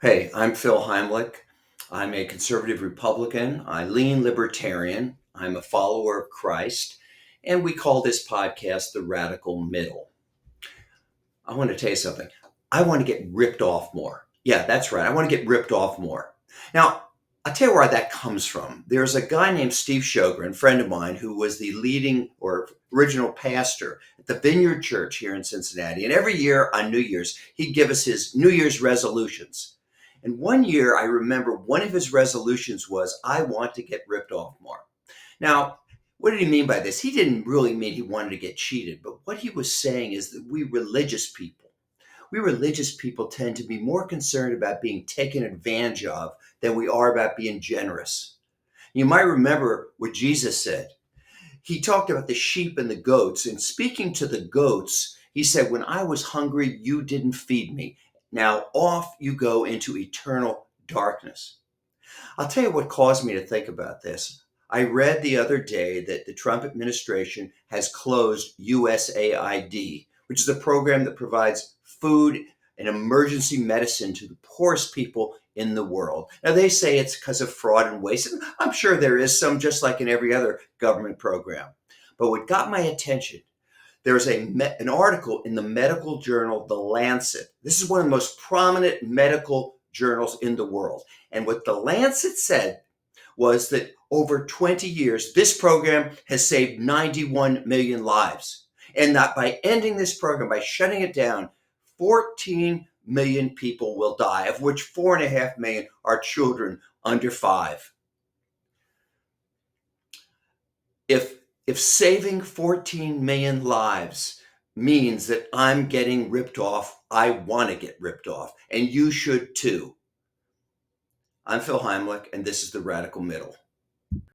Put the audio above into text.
Hey, I'm Phil Heimlich. I'm a conservative Republican. I lean libertarian. I'm a follower of Christ. And we call this podcast The Radical Middle. I want to tell you something. I want to get ripped off more. Yeah, that's right. I want to get ripped off more. Now, I'll tell you where that comes from. There's a guy named Steve Sjogren, friend of mine, who was the leading or original pastor at the Vineyard Church here in Cincinnati. And every year on New Year's, he'd give us his New Year's resolutions. And one year, I remember one of his resolutions was, I want to get ripped off more. Now, what did he mean by this? He didn't really mean he wanted to get cheated, but what he was saying is that we religious people tend to be more concerned about being taken advantage of than we are about being generous. You might remember what Jesus said. He talked about the sheep and the goats, and speaking to the goats, he said, when I was hungry, you didn't feed me. Now off you go into eternal darkness. I'll tell you what caused me to think about this. I read the other day that the Trump administration has closed USAID, which is a program that provides food and emergency medicine to the poorest people in the world. Now, they say it's because of fraud and waste, and I'm sure there is some, just like in every other government program. But what got my attention, there's an article in the medical journal, The Lancet. This is one of the most prominent medical journals in the world. And what The Lancet said was that over 20 years, this program has saved 91 million lives. And that by ending this program, by shutting it down, 14 million people will die, of which 4.5 million are children under 5. If saving 14 million lives means that I'm getting ripped off, I want to get ripped off, and you should too. I'm Phil Heimlich, and this is The Radical Middle.